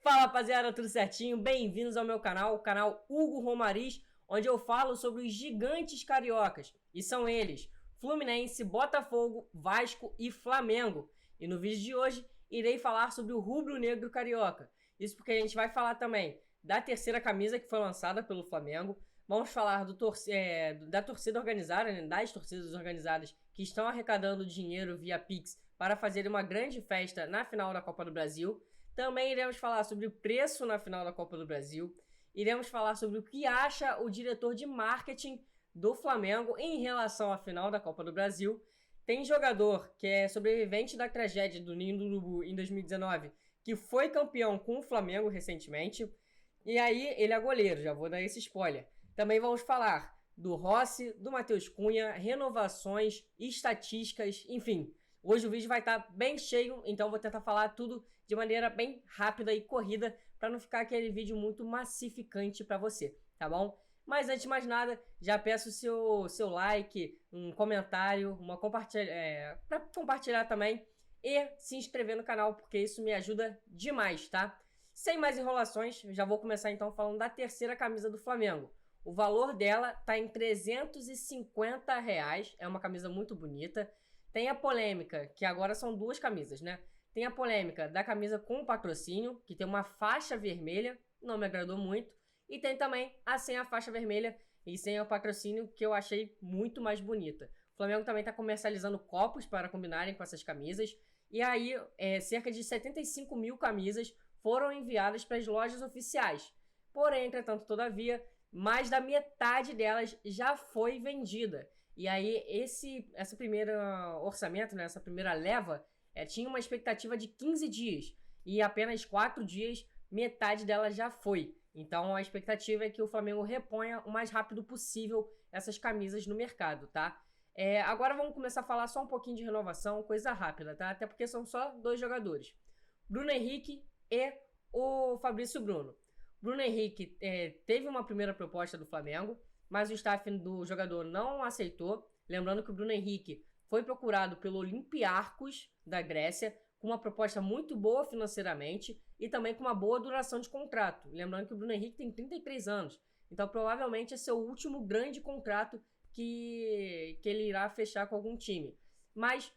Fala rapaziada, tudo certinho? Bem-vindos ao meu canal, o canal Hugo Romariz, onde eu falo sobre os gigantes cariocas. E são eles, Fluminense, Botafogo, Vasco e Flamengo. E no vídeo de hoje, irei falar sobre o rubro-negro carioca. Isso porque a gente vai falar também da terceira camisa que foi lançada pelo Flamengo. Vamos falar da torcida organizada, né? Das torcidas organizadas que estão arrecadando dinheiro via Pix para fazer uma grande festa na final da Copa do Brasil. Também iremos falar sobre o preço na final da Copa do Brasil. Iremos falar sobre o que acha o diretor de marketing do Flamengo em relação à final da Copa do Brasil. Tem jogador que é sobrevivente da tragédia do Ninho do Urubu em 2019, que foi campeão com o Flamengo recentemente. E aí ele é goleiro, já vou dar esse spoiler. Também vamos falar do Rossi, do Matheus Cunha, renovações, estatísticas, enfim. Hoje o vídeo vai estar bem cheio, então vou tentar falar tudo de maneira bem rápida e corrida para não ficar aquele vídeo muito massificante para você, tá bom? Mas antes de mais nada, já peço o seu like, um comentário, para compartilhar também e se inscrever no canal, porque isso me ajuda demais, tá? Sem mais enrolações, já vou começar então falando da terceira camisa do Flamengo. O valor dela tá em R$350, é uma camisa muito bonita. Tem a polêmica, que agora são duas camisas, né? Tem a polêmica da camisa com patrocínio, que tem uma faixa vermelha, não me agradou muito. E tem também a sem a faixa vermelha e sem o patrocínio, que eu achei muito mais bonita. O Flamengo também está comercializando copos para combinarem com essas camisas. E aí, cerca de 75 mil camisas foram enviadas para as lojas oficiais. Porém, entretanto, todavia, mais da metade delas já foi vendida. E aí, essa primeira orçamento, né, essa primeira leva, tinha uma expectativa de 15 dias. E apenas 4 dias, metade dela já foi. Então, a expectativa é que o Flamengo reponha o mais rápido possível essas camisas no mercado, tá? Agora vamos começar a falar só um pouquinho de renovação, coisa rápida, tá? Até porque são só dois jogadores. Bruno Henrique e o Fabrício Bruno. Bruno Henrique teve uma primeira proposta do Flamengo, mas o staff do jogador não aceitou. Lembrando que o Bruno Henrique foi procurado pelo Olympiacos da Grécia, com uma proposta muito boa financeiramente e também com uma boa duração de contrato. Lembrando que o Bruno Henrique tem 33 anos, então provavelmente esse é o último grande contrato que ele irá fechar com algum time. Mas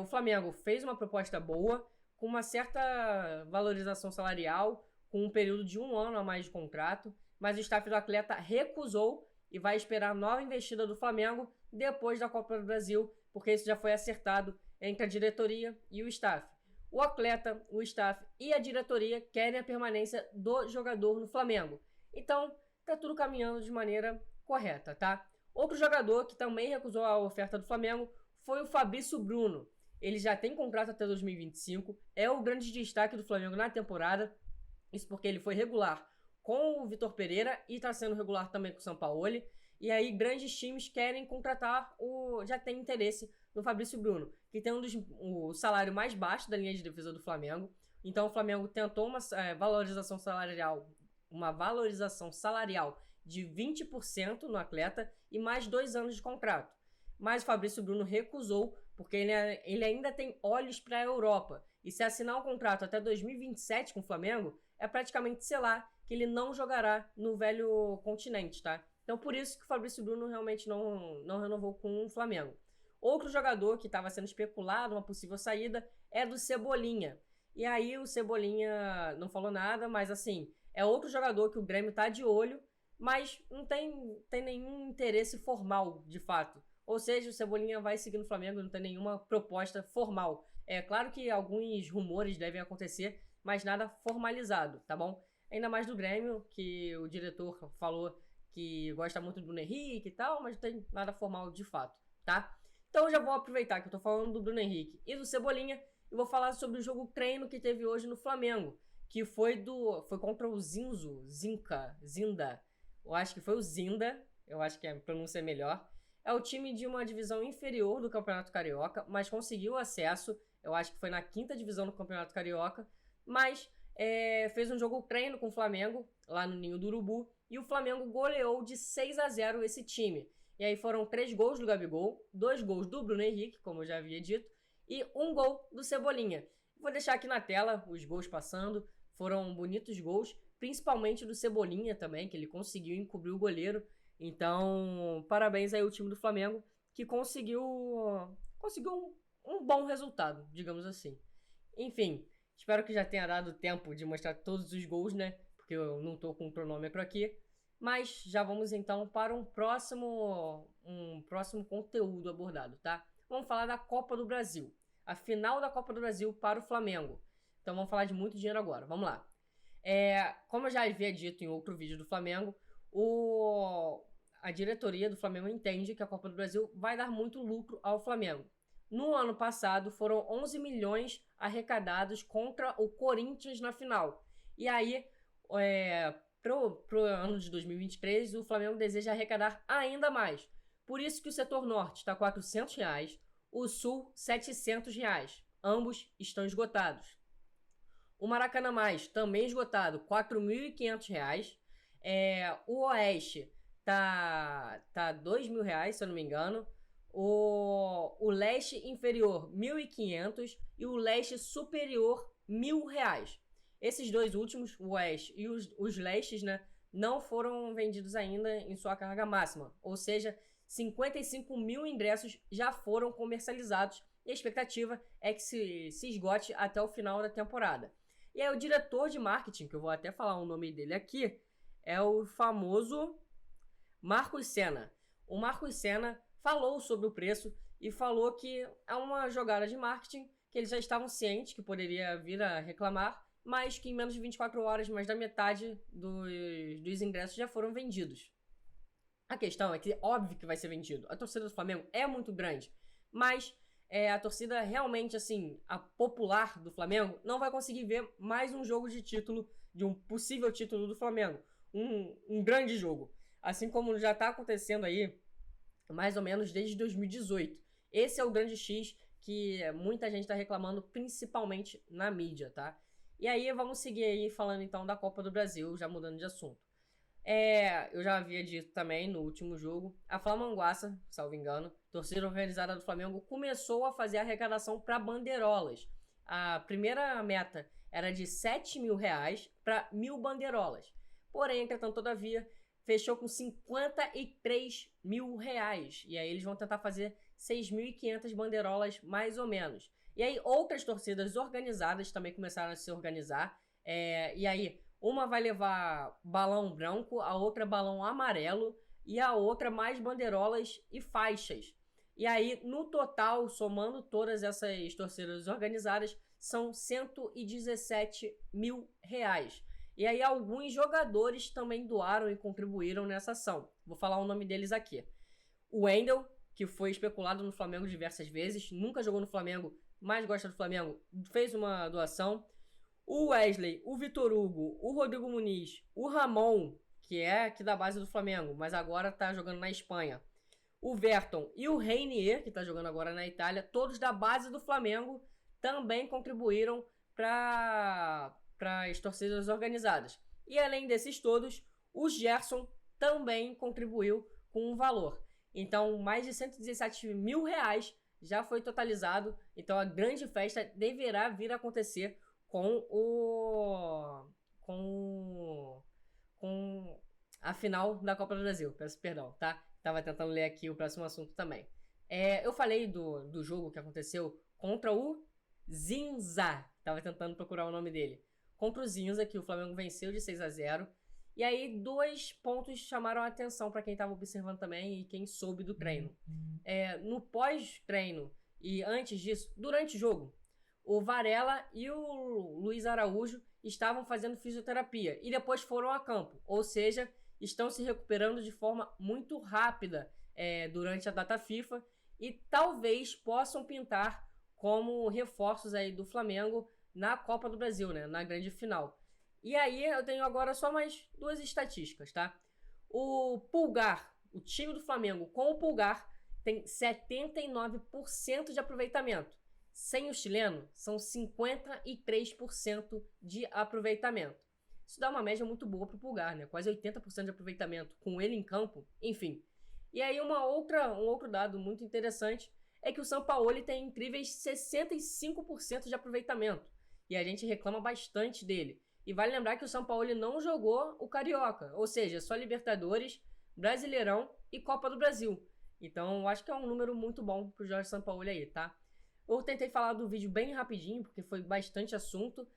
o Flamengo fez uma proposta boa, com uma certa valorização salarial, com um período de 1 ano a mais de contrato, mas o staff do atleta recusou e vai esperar a nova investida do Flamengo depois da Copa do Brasil, porque isso já foi acertado entre a diretoria e o staff. O atleta, o staff e a diretoria querem a permanência do jogador no Flamengo. Então, tá tudo caminhando de maneira correta, tá? Outro jogador que também recusou a oferta do Flamengo foi o Fabrício Bruno. Ele já tem contrato até 2025, é o grande destaque do Flamengo na temporada. Isso porque ele foi regular com o Vitor Pereira e está sendo regular também com o Sampaoli. E aí grandes times querem contratar, já tem interesse no Fabrício Bruno, que tem o salário mais baixo da linha de defesa do Flamengo. Então o Flamengo tentou uma valorização salarial de 20% no atleta e mais 2 anos de contrato. Mas o Fabrício Bruno recusou, porque ele ainda tem olhos para a Europa. E se assinar um contrato até 2027 com o Flamengo, é praticamente selar que ele não jogará no velho continente, tá? Então por isso que o Fabrício Bruno realmente não renovou com o Flamengo. Outro jogador que estava sendo especulado, uma possível saída, é do Cebolinha. E aí o Cebolinha não falou nada, mas assim, é outro jogador que o Grêmio tá de olho, mas não tem nenhum interesse formal, de fato. Ou seja, o Cebolinha vai seguir no Flamengo, não tem nenhuma proposta formal. É claro que alguns rumores devem acontecer, mas nada formalizado, tá bom? Ainda mais do Grêmio, que o diretor falou que gosta muito do Bruno Henrique e tal, mas não tem nada formal de fato, tá? Então já vou aproveitar que eu tô falando do Bruno Henrique e do Cebolinha e vou falar sobre o jogo treino que teve hoje no Flamengo, que foi contra o Zinda. Eu acho que foi o Zinda, eu acho que a pronúncia é melhor. É o time de uma divisão inferior do Campeonato Carioca, mas conseguiu acesso, eu acho que foi na 5ª divisão do Campeonato Carioca, mas fez um jogo treino com o Flamengo, lá no Ninho do Urubu, e o Flamengo goleou de 6-0 esse time. E aí foram 3 gols do Gabigol, 2 gols do Bruno Henrique, como eu já havia dito, e 1 gol do Cebolinha. Vou deixar aqui na tela os gols passando. Foram bonitos gols, principalmente do Cebolinha também, que ele conseguiu encobrir o goleiro. Então, parabéns aí ao time do Flamengo, que conseguiu um bom resultado, digamos assim. Enfim, espero que já tenha dado tempo de mostrar todos os gols, né? Porque eu não tô com o cronômetro aqui. Mas já vamos então para um próximo conteúdo abordado, tá? Vamos falar da Copa do Brasil. A final da Copa do Brasil para o Flamengo. Então vamos falar de muito dinheiro agora. Vamos lá. Como eu já havia dito em outro vídeo do Flamengo, a diretoria do Flamengo entende que a Copa do Brasil vai dar muito lucro ao Flamengo. No ano passado, foram 11 milhões arrecadados contra o Corinthians na final. E aí, pro ano de 2023, o Flamengo deseja arrecadar ainda mais. Por isso que o setor norte está R$ 400, o sul R$ 700. Ambos estão esgotados. O Maracanã Mais, também esgotado, R$ 4.500. O Oeste tá R$ 2.000, se eu não me engano. O Leste Inferior, R$ 1.500. E o Leste Superior, R$ 1.000. Esses dois últimos, o Oeste e os Lestes, né, não foram vendidos ainda em sua carga máxima. Ou seja, 55 mil ingressos já foram comercializados. E a expectativa é que se esgote até o final da temporada. E aí o diretor de marketing, que eu vou até falar o nome dele aqui, é o famoso Marcos Senna. O Marcos Senna falou sobre o preço e falou que é uma jogada de marketing, que eles já estavam cientes que poderia vir a reclamar, mas que em menos de 24 horas, mais da metade dos ingressos já foram vendidos. A questão é que óbvio que vai ser vendido. A torcida do Flamengo é muito grande, mas a torcida realmente, assim, a popular do Flamengo, não vai conseguir ver mais um jogo de título, de um possível título do Flamengo. Um grande jogo. Assim como já está acontecendo aí, mais ou menos desde 2018. Esse é o grande X que muita gente está reclamando, principalmente na mídia, tá? E aí vamos seguir aí falando então da Copa do Brasil, já mudando de assunto. Eu já havia dito também no último jogo, a Flamanguaça, salvo engano, torcida organizada do Flamengo, começou a fazer a arrecadação para bandeirolas. A primeira meta era de R$ 7.000 para 1.000 bandeirolas. Porém, entretanto, todavia, fechou com R$ 53.000. E aí eles vão tentar fazer 6.500 bandeirolas mais ou menos. E aí outras torcidas organizadas também começaram a se organizar. E aí uma vai levar balão branco, a outra balão amarelo e a outra mais bandeirolas e faixas. E aí, no total, somando todas essas torcidas organizadas, são R$ 117.000. E aí alguns jogadores também doaram e contribuíram nessa ação. Vou falar o nome deles aqui. O Wendel, que foi especulado no Flamengo diversas vezes, nunca jogou no Flamengo, mas gosta do Flamengo, fez uma doação. O Wesley, o Vitor Hugo, o Rodrigo Muniz, o Ramon, que é aqui da base do Flamengo, mas agora tá jogando na Espanha. O Verton e o Reinier, que tá jogando agora na Itália, todos da base do Flamengo, também contribuíram para as torcidas organizadas. E além desses todos, o Gerson também contribuiu com um valor. Então, mais de R$ 117.000 já foi totalizado. Então, a grande festa deverá vir a acontecer com a final da Copa do Brasil. Peço perdão, tá? Tava tentando ler aqui o próximo assunto também. Eu falei do jogo que aconteceu contra o Zinza. Tava tentando procurar o nome dele. Contra o Zinza, que o Flamengo venceu de 6-0. E aí, 2 pontos chamaram a atenção para quem estava observando também e quem soube do treino. No pós-treino e antes disso, durante o jogo, o Varela e o Luiz Araújo estavam fazendo fisioterapia e depois foram a campo. Ou seja, estão se recuperando de forma muito rápida durante a data FIFA e talvez possam pintar como reforços aí do Flamengo na Copa do Brasil, né, na grande final. E aí eu tenho agora só mais 2 estatísticas, tá? O Pulgar, o time do Flamengo com o Pulgar tem 79% de aproveitamento. Sem o chileno, são 53% de aproveitamento. Isso dá uma média muito boa pro Pulgar, né? Quase 80% de aproveitamento com ele em campo, enfim. E aí um outro dado muito interessante é que o Sampaoli tem incríveis 65% de aproveitamento. E a gente reclama bastante dele. E vale lembrar que o São Paulo não jogou o Carioca, ou seja, só Libertadores, Brasileirão e Copa do Brasil. Então, eu acho que é um número muito bom pro Jorge Sampaoli aí, tá? Eu tentei falar do vídeo bem rapidinho, porque foi bastante assunto.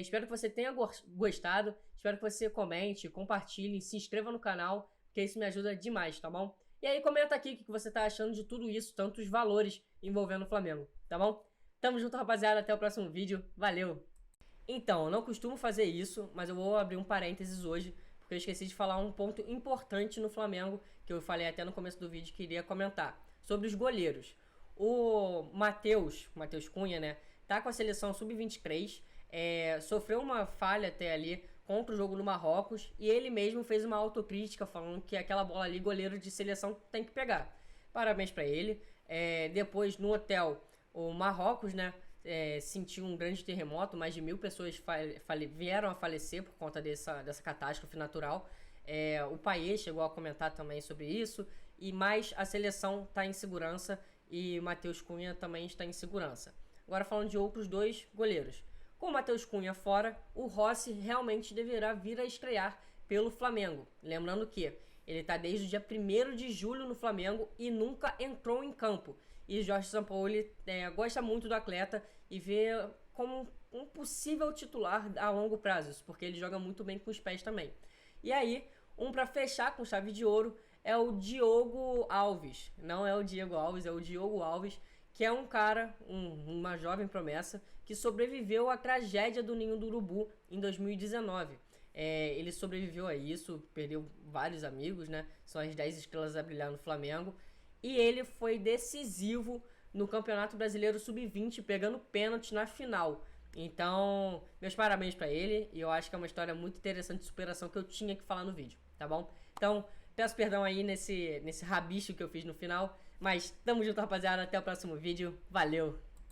Espero que você tenha gostado. Espero que você comente, compartilhe, se inscreva no canal, porque isso me ajuda demais, tá bom? E aí, comenta aqui o que você tá achando de tudo isso, tanto os valores envolvendo o Flamengo, tá bom? Tamo junto, rapaziada. Até o próximo vídeo. Valeu! Então, eu não costumo fazer isso, mas eu vou abrir um parênteses hoje, porque eu esqueci de falar um ponto importante no Flamengo, que eu falei até no começo do vídeo que iria comentar, sobre os goleiros. O Matheus Cunha, né, tá com a seleção sub-23, sofreu uma falha até ali contra o jogo no Marrocos, e ele mesmo fez uma autocrítica falando que aquela bola ali, goleiro de seleção tem que pegar. Parabéns pra ele. Depois, no hotel, o Marrocos, né, sentiu um grande terremoto, mais de 1000 pessoas vieram a falecer por conta dessa catástrofe natural. O país chegou a comentar também sobre isso, e mais a seleção está em segurança e o Matheus Cunha também está em segurança. Agora falando de outros dois goleiros. Com o Matheus Cunha fora, o Rossi realmente deverá vir a estrear pelo Flamengo. Lembrando que ele está desde o dia 1º de julho no Flamengo e nunca entrou em campo. E Jorge Sampaoli gosta muito do atleta e vê como um possível titular a longo prazo, porque ele joga muito bem com os pés também. E aí, para fechar com chave de ouro, é o Diogo Alves. Não é o Diego Alves, é o Diogo Alves, que é um cara, uma jovem promessa, que sobreviveu à tragédia do Ninho do Urubu em 2019. Ele sobreviveu a isso, perdeu vários amigos, né? São as 10 estrelas a brilhar no Flamengo. E ele foi decisivo no Campeonato Brasileiro Sub-20, pegando pênalti na final. Então, meus parabéns pra ele. E eu acho que é uma história muito interessante de superação que eu tinha que falar no vídeo, tá bom? Então, peço perdão aí nesse rabicho que eu fiz no final. Mas tamo junto, rapaziada. Até o próximo vídeo. Valeu!